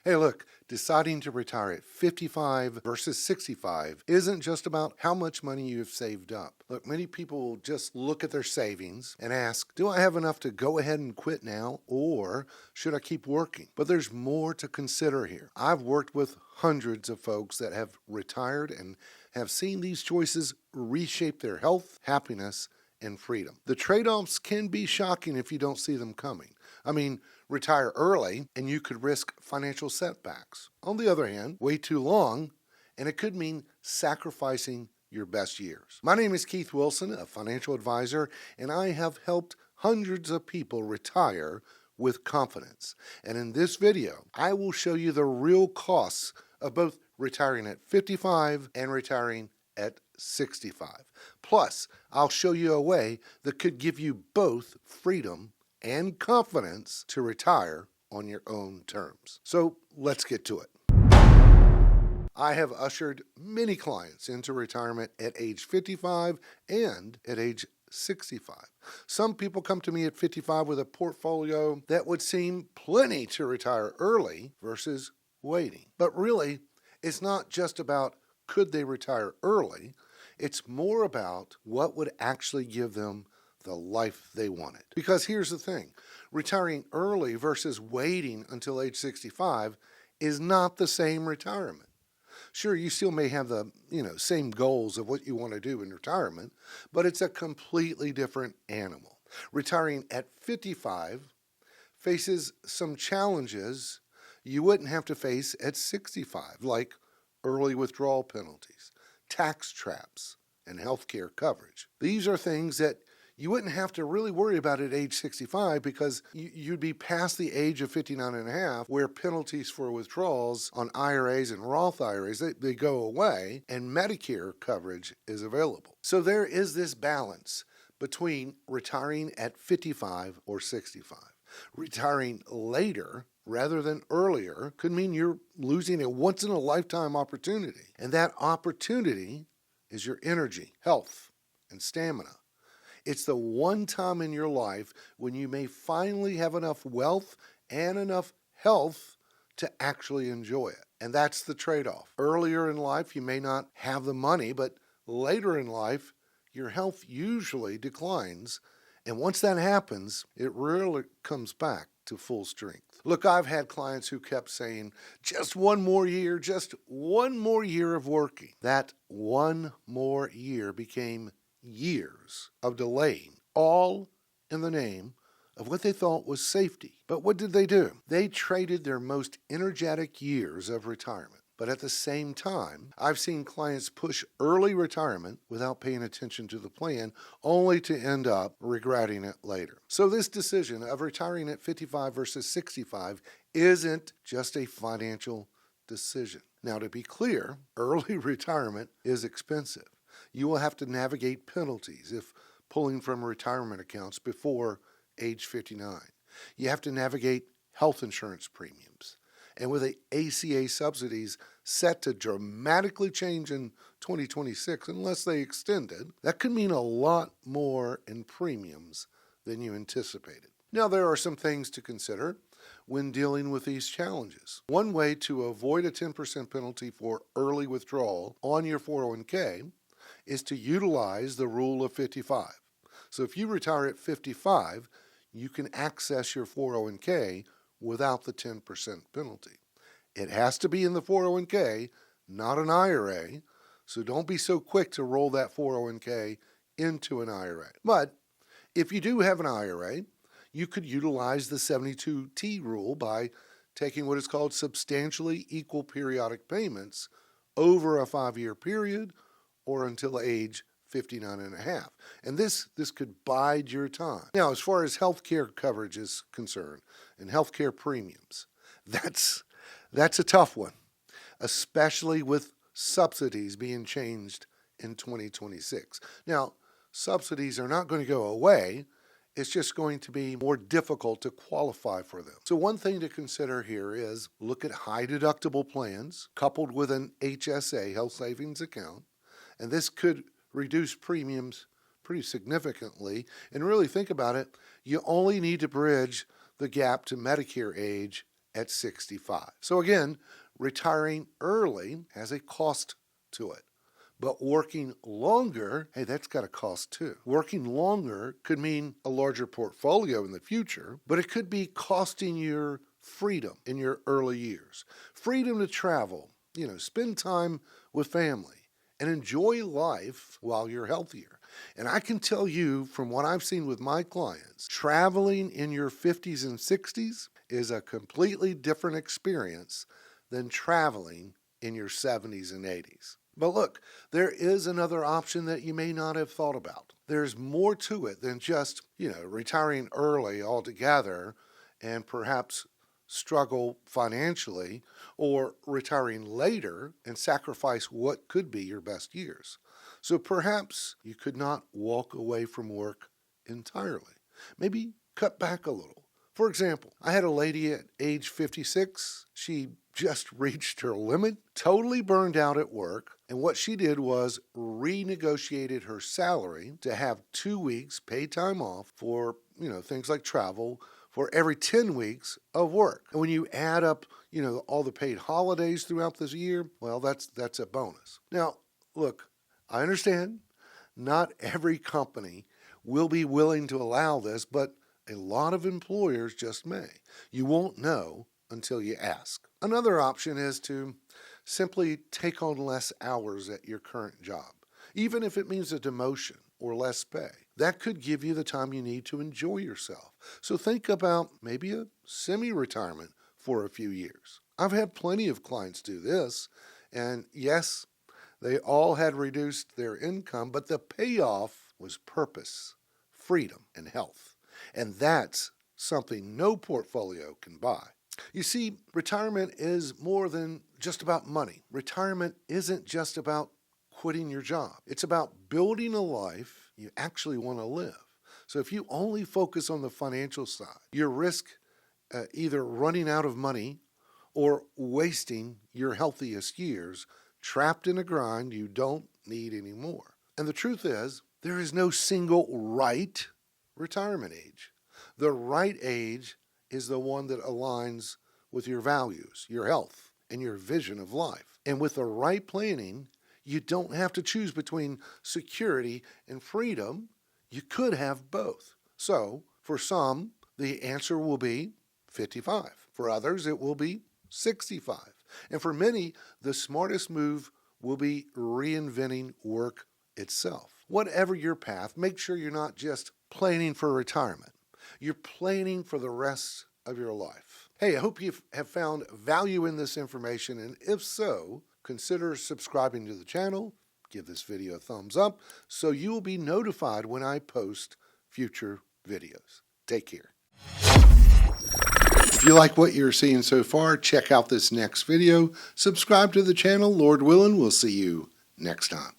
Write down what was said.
Hey, look, deciding to retire at 55 versus 65 isn't just about how much money you've saved up. Look, many people will just look at their savings and ask, do I have enough to go ahead and quit now, or should I keep working? But there's more to consider here. I've worked with hundreds of folks that have retired and have seen these choices reshape their health, happiness, and freedom. The trade-offs can be shocking if you don't see them coming. I mean, retire early and you could risk financial setbacks. On the other hand, wait too long and it could mean sacrificing your best years. My name is Keith Wilson, a financial advisor, and I have helped hundreds of people retire with confidence. And in this video, I will show you the real costs of both retiring at 55 and retiring at 65. Plus, I'll show you a way that could give you both freedom and confidence to retire on your own terms. So let's get to it. I have ushered many clients into retirement at age 55 and at age 65. Some people come to me at 55 with a portfolio that would seem plenty to retire early versus waiting. But really, it's not just about could they retire early, it's more about what would actually give them the life they wanted. Because here's the thing, retiring early versus waiting until age 65 is not the same retirement. Sure, you still may have the same goals of what you want to do in retirement, but it's a completely different animal. Retiring at 55 faces some challenges you wouldn't have to face at 65, like early withdrawal penalties, tax traps, and healthcare coverage. These are things that you wouldn't have to really worry about at age 65 because you'd be past the age of 59 and a half where penalties for withdrawals on IRAs and Roth IRAs, they go away and Medicare coverage is available. So there is this balance between retiring at 55 or 65. Retiring later rather than earlier could mean you're losing a once-in-a-lifetime opportunity. And that opportunity is your energy, health, and stamina. It's the one time in your life when you may finally have enough wealth and enough health to actually enjoy it. And that's the trade-off. Earlier in life, you may not have the money, but later in life, your health usually declines. And once that happens, it really comes back to full strength. Look, I've had clients who kept saying, just one more year of working. That one more year became years of delaying, all in the name of what they thought was safety. But what did they do? They traded their most energetic years of retirement. But at the same time, I've seen clients push early retirement without paying attention to the plan, only to end up regretting it later. So this decision of retiring at 55 versus 65 isn't just a financial decision. Now, to be clear, early retirement is expensive. You will have to navigate penalties if pulling from retirement accounts before age 59. You have to navigate health insurance premiums. And with the ACA subsidies set to dramatically change in 2026, unless they extend it, that could mean a lot more in premiums than you anticipated. Now, there are some things to consider when dealing with these challenges. One way to avoid a 10% penalty for early withdrawal on your 401k is to utilize the rule of 55. So if you retire at 55, you can access your 401k without the 10% penalty. It has to be in the 401k, not an IRA, so don't be so quick to roll that 401k into an IRA. But if you do have an IRA, you could utilize the 72T rule by taking what is called substantially equal periodic payments over a 5-year period or until age 59 and a half. And this could bide your time. Now, as far as healthcare coverage is concerned and healthcare premiums, that's a tough one, especially with subsidies being changed in 2026. Now, subsidies are not going to go away. It's just going to be more difficult to qualify for them. So one thing to consider here is look at high deductible plans coupled with an HSA, health savings account, and this could reduce premiums pretty significantly. And really think about it, you only need to bridge the gap to Medicare age at 65. So again, retiring early has a cost to it. But working longer, hey, that's got a cost too. Working longer could mean a larger portfolio in the future, but it could be costing your freedom in your early years. Freedom to travel, spend time with family and enjoy life while you're healthier. And I can tell you from what I've seen with my clients, traveling in your 50s and 60s is a completely different experience than traveling in your 70s and 80s. But look, there is another option that you may not have thought about. There's more to it than just, retiring early altogether and perhaps struggle financially, or retiring later and sacrifice what could be your best years. So perhaps you could not walk away from work entirely. Maybe cut back a little. For example, I had a lady at age 56. She just reached her limit, totally burned out at work, and what she did was renegotiated her salary to have 2 weeks paid time off for, things like travel for every 10 weeks of work. And when you add up, all the paid holidays throughout this year, well, that's a bonus. Now, look, I understand not every company will be willing to allow this, but a lot of employers just may. You won't know until you ask. Another option is to simply take on less hours at your current job, even if it means a demotion or less pay. That could give you the time you need to enjoy yourself. So think about maybe a semi-retirement for a few years. I've had plenty of clients do this, and yes, they all had reduced their income, but the payoff was purpose, freedom, and health. And that's something no portfolio can buy. You see, retirement is more than just about money. Retirement isn't just about quitting your job. It's about building a life you actually want to live. So if you only focus on the financial side, you risk either running out of money or wasting your healthiest years trapped in a grind you don't need anymore. And the truth is, there is no single right retirement age. The right age is the one that aligns with your values, your health, and your vision of life. And with the right planning, you don't have to choose between security and freedom. You could have both. So, for some, the answer will be 55. For others, it will be 65. And for many, the smartest move will be reinventing work itself. Whatever your path, make sure you're not just planning for retirement. You're planning for the rest of your life. Hey, I hope you have found value in this information, and if so, consider subscribing to the channel, give this video a thumbs up, so you will be notified when I post future videos. Take care. If you like what you're seeing so far, check out this next video, subscribe to the channel. Lord willing, we'll see you next time.